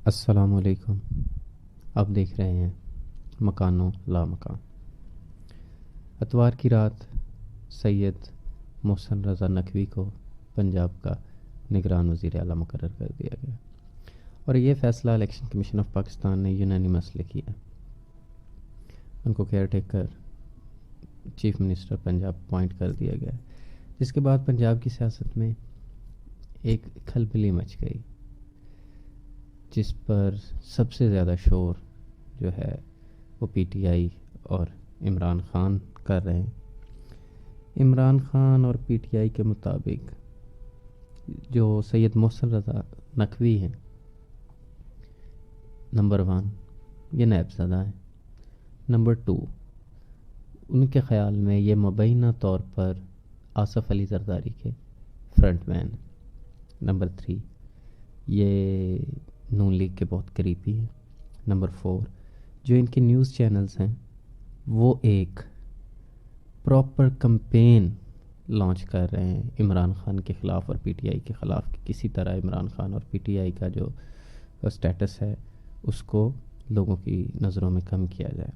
السلام علیکم. آپ دیکھ رہے ہیں مکانوں لا مکان. اتوار کی رات سید محسن رضا نقوی کو پنجاب کا نگران وزیر اعلیٰ مقرر کر دیا گیا اور یہ فیصلہ الیکشن کمیشن آف پاکستان نے یونانیمسلی کیا. ان کو care taker chief minister Punjab appoint کر دیا گیا، جس کے بعد پنجاب کی سیاست میں ایک کھلبلی مچ گئی، جس پر سب سے زیادہ شور جو ہے وہ پی ٹی آئی اور عمران خان کر رہے ہیں. عمران خان اور پی ٹی آئی کے مطابق جو سید محسن رضا نقوی ہیں، نمبر 1 یہ نیب زدہ ہیں. نمبر 2 ان کے خیال میں یہ مبینہ طور پر آصف علی زرداری کے فرنٹ مین. نمبر 3 یہ نون لیگ کے بہت قریبی ہیں. نمبر 4 جو ان کے نیوز چینلز ہیں وہ ایک پراپر کمپین لانچ کر رہے ہیں عمران خان کے خلاف اور پی ٹی آئی کے خلاف، کہ کسی طرح عمران خان اور پی ٹی آئی کا جو سٹیٹس ہے اس کو لوگوں کی نظروں میں کم کیا جائے.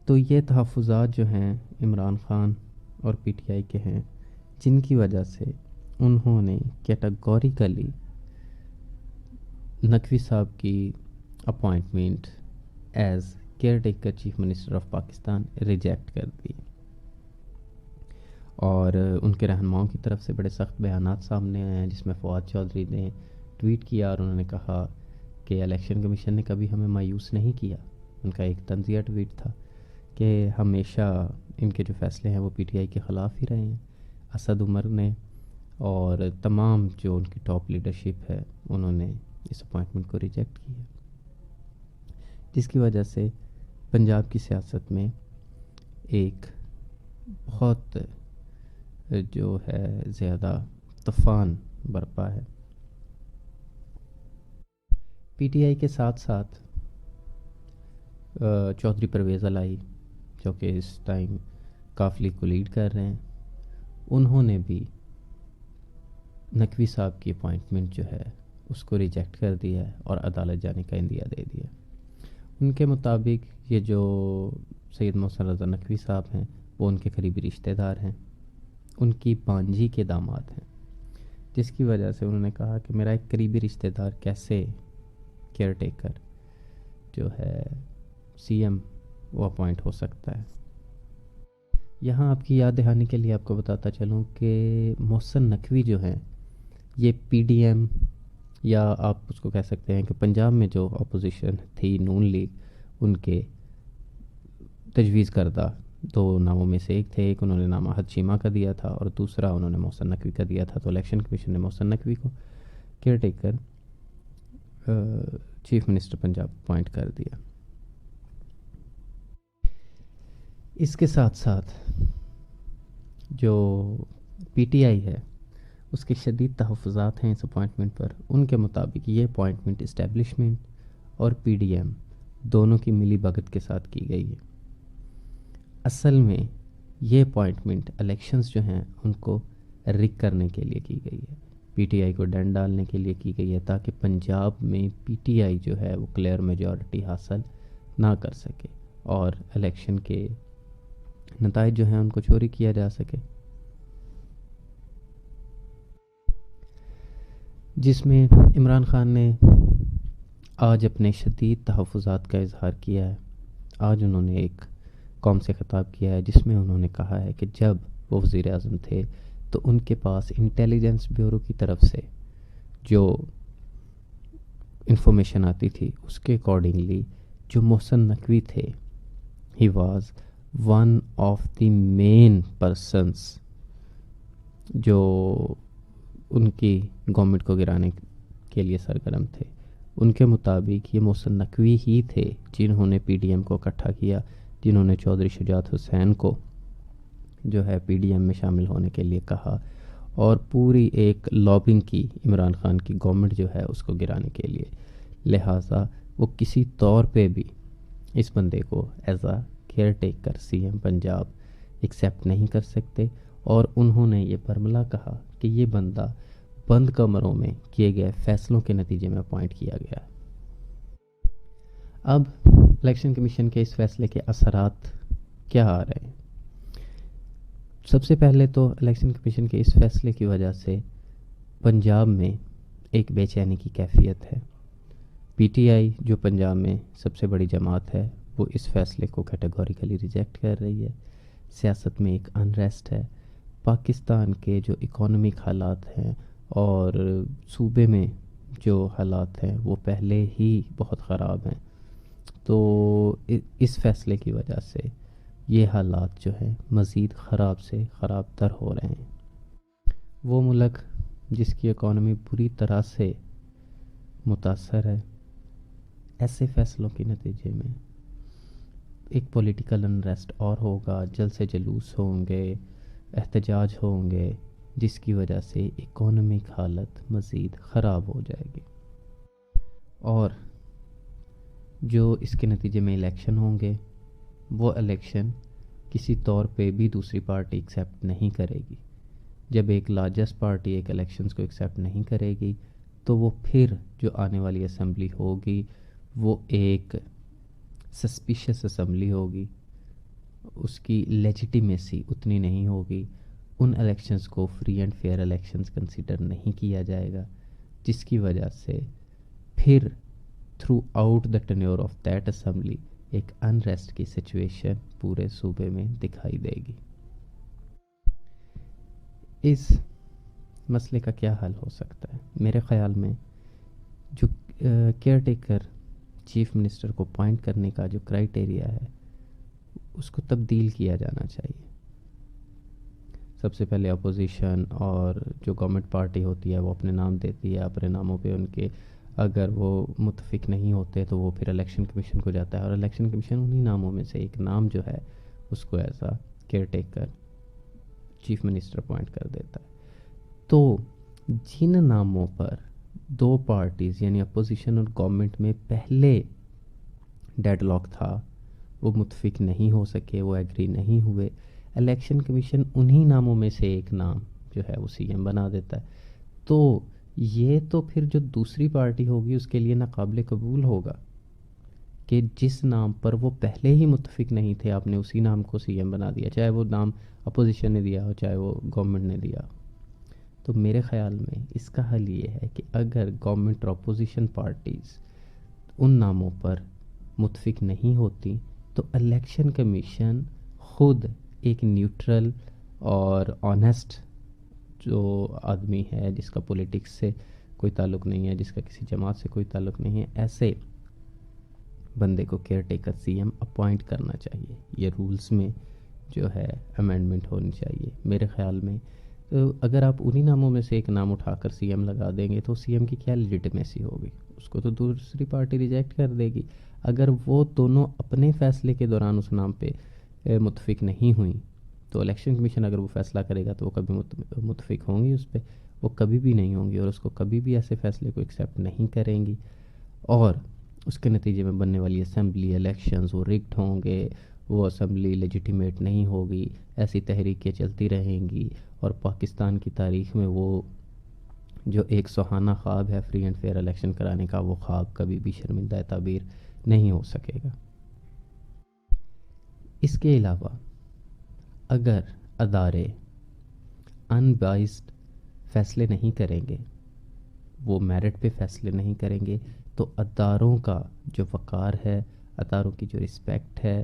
تو یہ تحفظات جو ہیں عمران خان اور پی ٹی آئی کے ہیں، جن کی وجہ سے انہوں نے کیٹاگوریکلی نقوی صاحب کی appointment as care taker chief minister of Pakistan reject کر دی. اور ان کے رہنماؤں کی طرف سے بڑے سخت بیانات سامنے آئے ہیں، جس میں فواد چودھری نے ٹویٹ کیا اور انہوں نے کہا کہ الیکشن کمیشن نے کبھی ہمیں مایوس نہیں کیا. ان کا ایک طنزیہ ٹویٹ تھا کہ ہمیشہ ان کے جو فیصلے ہیں وہ پی ٹی آئی کے خلاف ہی رہے ہیں. اسد عمر نے اور تمام جو ان کی ٹاپ لیڈرشپ ہے انہوں نے اس اپوائنٹمنٹ کو ریجیکٹ کیا، جس کی وجہ سے پنجاب کی سیاست میں ایک بہت جو ہے زیادہ طوفان برپا ہے. پی ٹی آئی کے ساتھ ساتھ چودھری پرویز الہی جو کہ اس ٹائم قافلے کو لیڈ کر رہے ہیں، انہوں نے بھی نقوی صاحب کی اپوائنٹمنٹ جو ہے اس کو ریجیکٹ کر دیا ہے اور عدالت جانے کا عندیہ دے دیا. ان کے مطابق یہ جو سید محسن رضا نقوی صاحب ہیں وہ ان کے قریبی رشتہ دار ہیں، ان کی بانجی کے داماد ہیں، جس کی وجہ سے انہوں نے کہا کہ میرا ایک قریبی رشتہ دار کیسے کیئر ٹیکر جو ہے سی ایم وہ اپوائنٹ ہو سکتا ہے. یہاں آپ کی یاد دہانی کے لیے آپ کو بتاتا چلوں کہ محسن نقوی جو ہیں یہ پی ڈی ایم یا آپ اس کو کہہ سکتے ہیں کہ پنجاب میں جو اپوزیشن تھی نون لیگ، ان کے تجویز کردہ 2 ناموں میں سے ایک تھے. ایک انہوں نے نام احد شیما کا دیا تھا اور دوسرا انہوں نے محسن نقوی کا دیا تھا. تو الیکشن کمیشن نے محسن نقوی کو care taker chief minister Punjab appoint کر دیا. اس کے ساتھ ساتھ جو پی ٹی آئی ہے اس کے شدید تحفظات ہیں اس اپوائنٹمنٹ پر. ان کے مطابق یہ اپوائنٹمنٹ اسٹیبلشمنٹ اور پی ڈی ایم دونوں کی ملی بھگت کے ساتھ کی گئی ہے. اصل میں یہ اپوائنٹمنٹ الیکشنز جو ہیں ان کو رک کرنے کے لیے کی گئی ہے، پی ٹی آئی کو ڈنڈ ڈالنے کے لیے کی گئی ہے، تاکہ پنجاب میں پی ٹی آئی جو ہے وہ کلیئر میجورٹی حاصل نہ کر سکے اور الیکشن کے نتائج جو ہیں ان کو چوری کیا جا سکے. جس میں عمران خان نے آج اپنے شدید تحفظات کا اظہار کیا ہے. آج انہوں نے ایک قوم سے خطاب کیا ہے جس میں انہوں نے کہا ہے کہ جب وہ وزیر اعظم تھے تو ان کے پاس انٹیلیجنس بیورو کی طرف سے جو انفارمیشن آتی تھی اس کے اکارڈنگلی جو محسن نقوی تھے he was one of the main persons جو ان کی گورنمنٹ کو گرانے کے لیے سرگرم تھے. ان کے مطابق یہ محسن نقوی ہی تھے جنہوں نے پی ڈی ایم کو اکٹھا کیا، جنہوں نے چودھری شجاعت حسین کو جو ہے پی ڈی ایم میں شامل ہونے کے لیے کہا اور پوری ایک لابنگ کی عمران خان کی گورنمنٹ جو ہے اس کو گرانے کے لیے. لہٰذا وہ کسی طور پہ بھی اس بندے کو as a caretaker C M Punjab accept نہیں کر سکتے. اور انہوں نے یہ برملا کہا کہ یہ بندہ بند کمروں میں کیے گئے فیصلوں کے نتیجے میں اپوائنٹ کیا گیا ہے۔ اب الیکشن کمیشن کے اس فیصلے کے اثرات کیا آ رہے ہیں؟ سب سے پہلے تو الیکشن کمیشن کے اس فیصلے کی وجہ سے پنجاب میں ایک بے چینی کی کیفیت ہے۔ پی ٹی آئی جو پنجاب میں سب سے بڑی جماعت ہے وہ اس فیصلے کو کیٹیگوریکلی ریجیکٹ کر رہی ہے۔ سیاست میں ایک انریسٹ ہے۔ پاکستان کے جو اکانومک حالات ہیں اور صوبے میں جو حالات ہیں وہ پہلے ہی بہت خراب ہیں، تو اس فیصلے کی وجہ سے یہ حالات جو ہیں مزید خراب سے خراب تر ہو رہے ہیں۔ وہ ملک جس کی اکانومی بری طرح سے متاثر ہے، ایسے فیصلوں کے نتیجے میں ایک پولیٹیکل انریسٹ اور ہوگا، جلد سے جلوس ہوں گے، احتجاج ہوں گے، جس کی وجہ سے اکانومک حالت مزید خراب ہو جائے گی۔ اور جو اس کے نتیجے میں الیکشن ہوں گے، وہ الیکشن کسی طور پہ بھی دوسری پارٹی ایکسیپٹ نہیں کرے گی۔ جب ایک لارجسٹ پارٹی ایک الیکشنز کو ایکسیپٹ نہیں کرے گی تو وہ پھر جو آنے والی اسمبلی ہوگی وہ ایک سسپیشس اسمبلی ہوگی، اس کی لیجیٹیمیسی اتنی نہیں ہوگی، ان الیکشنز کو free and fair elections consider نہیں کیا جائے گا، جس کی وجہ سے پھر throughout the tenure of that assembly ایک انریسٹ کی سچویشن پورے صوبے میں دکھائی دے گی۔ اس مسئلے کا کیا حل ہو سکتا ہے؟ میرے خیال میں جو کیئر ٹیکر چیف منسٹر کو اپوائنٹ کرنے کا جو کرائیٹیریا ہے اس کو تبدیل کیا جانا چاہیے۔ سب سے پہلے اپوزیشن اور جو گورنمنٹ پارٹی ہوتی ہے وہ اپنے نام دیتی ہے، اپنے ناموں پہ ان کے اگر وہ متفق نہیں ہوتے تو وہ پھر الیکشن کمیشن کو جاتا ہے، اور الیکشن کمیشن انہی ناموں میں سے ایک نام جو ہے اس کو as a care taker chief minister appoint کر دیتا ہے۔ تو جن ناموں پر دو پارٹیز یعنی اپوزیشن اور گورنمنٹ میں پہلے ڈیڈ لاک تھا، وہ متفق نہیں ہو سکے، وہ ایگری نہیں ہوئے، الیکشن کمیشن انہی ناموں میں سے ایک نام جو ہے وہ سی ایم بنا دیتا ہے۔ تو یہ تو پھر جو دوسری پارٹی ہوگی اس کے لیے ناقابل قبول ہوگا کہ جس نام پر وہ پہلے ہی متفق نہیں تھے آپ نے اسی نام کو سی ایم بنا دیا، چاہے وہ نام اپوزیشن نے دیا ہو چاہے وہ گورنمنٹ نے دیا ہو۔ تو میرے خیال میں اس کا حل یہ ہے کہ اگر گورنمنٹ اور اپوزیشن پارٹیز ان ناموں پر متفق نہیں ہوتی تو الیکشن کمیشن خود ایک نیوٹرل اور آنیسٹ جو آدمی ہے جس کا پولیٹکس سے کوئی تعلق نہیں ہے، جس کا کسی جماعت سے کوئی تعلق نہیں ہے، ایسے بندے کو caretaker C M appoint کرنا چاہیے۔ یہ رولز میں جو ہے امینڈمنٹ ہونی چاہیے میرے خیال میں۔ تو اگر آپ انہی ناموں میں سے ایک نام اٹھا کر سی ایم لگا دیں گے تو سی ایم کی کیا لیجیٹمیسی ہوگی؟ اس کو تو دوسری پارٹی ریجیکٹ کر دے گی۔ اگر وہ دونوں اپنے فیصلے کے دوران اس نام پہ متفق نہیں ہوئیں تو الیکشن کمیشن اگر وہ فیصلہ کرے گا تو وہ کبھی متفق ہوں گی اس پہ؟ وہ کبھی بھی نہیں ہوں گی اور اس کو کبھی بھی ایسے فیصلے کو ایکسیپٹ نہیں کریں گی، اور اس کے نتیجے میں بننے والی اسمبلی الیکشنز وہ رگڈ ہوں گے، وہ اسمبلی لیجیٹیمیٹ نہیں ہوگی، ایسی تحریکیں چلتی رہیں گی، اور پاکستان کی تاریخ میں وہ جو ایک سہانا خواب ہے فری اینڈ فیئر الیکشن کرانے کا، وہ خواب کبھی بھی شرمندہ تعبیر نہیں ہو سکے گا۔ اس کے علاوہ اگر ادارے ان بائسڈ فیصلے نہیں کریں گے، وہ میرٹ پہ فیصلے نہیں کریں گے، تو اداروں کا جو وقار ہے، اداروں کی جو رسپیکٹ ہے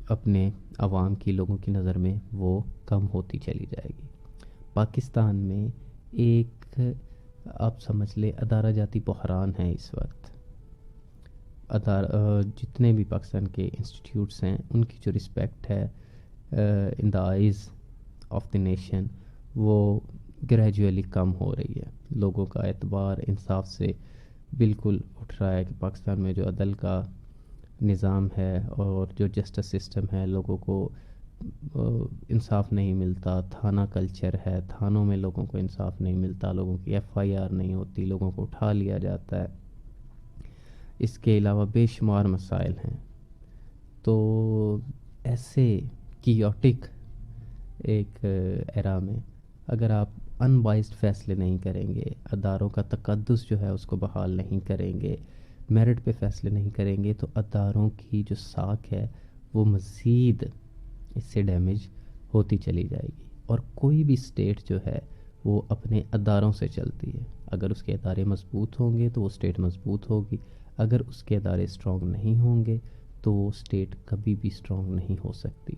اپنے عوام کی، لوگوں کی نظر میں وہ کم ہوتی چلی جائے گی۔ پاکستان میں ایک آپ سمجھ لیں ادارہ جاتی بحران ہے اس وقت۔ جتنے بھی پاکستان کے انسٹیٹیوٹس ہیں ان کی جو رسپیکٹ ہے in the eyes of the nation وہ گریجولی کم ہو رہی ہے۔ لوگوں کا اعتبار انصاف سے بالکل اٹھ رہا ہے کہ پاکستان میں جو عدل کا نظام ہے اور جو جسٹس سسٹم ہے، لوگوں کو انصاف نہیں ملتا، تھانہ کلچر ہے، تھانوں میں لوگوں کو انصاف نہیں ملتا، لوگوں کی ایف آئی آر نہیں ہوتی، لوگوں کو اٹھا لیا جاتا ہے۔ اس کے علاوہ بے شمار مسائل ہیں۔ تو ایسے کیوٹک ایک ایرا میں اگر آپ ان بائسڈ فیصلے نہیں کریں گے، اداروں کا تقدس جو ہے اس کو بحال نہیں کریں گے، میرٹ پہ فیصلے نہیں کریں گے، تو اداروں کی جو ساکھ ہے وہ مزید اس سے ڈیمیج ہوتی چلی جائے گی۔ اور کوئی بھی اسٹیٹ جو ہے وہ اپنے اداروں سے چلتی ہے، اگر اس کے ادارے مضبوط ہوں گے تو وہ اسٹیٹ مضبوط ہوگی، اگر اس کے ادارے اسٹرانگ نہیں ہوں گے تو وہ اسٹیٹ کبھی بھی اسٹرانگ نہیں ہو سکتی۔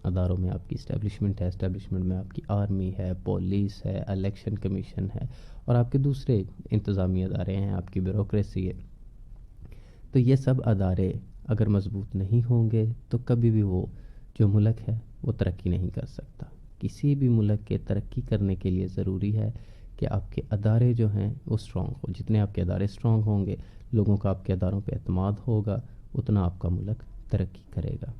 اداروں میں آپ کی اسٹیبلشمنٹ ہے، اسٹیبلشمنٹ میں آپ کی آرمی ہے، پولیس ہے، الیکشن کمیشن ہے، اور آپ کے دوسرے انتظامی ادارے ہیں، آپ کی بیوروکریسی ہے۔ تو یہ سب ادارے اگر مضبوط نہیں ہوں گے تو کبھی بھی وہ جو ملک ہے وہ ترقی نہیں کر سکتا۔ کسی بھی ملک کے ترقی کرنے کے لیے ضروری ہے کہ آپ کے ادارے جو ہیں وہ اسٹرانگ ہوں۔ جتنے آپ کے ادارے اسٹرانگ ہوں گے، لوگوں کا آپ کے اداروں پہ اعتماد ہوگا، اتنا آپ کا ملک ترقی کرے گا۔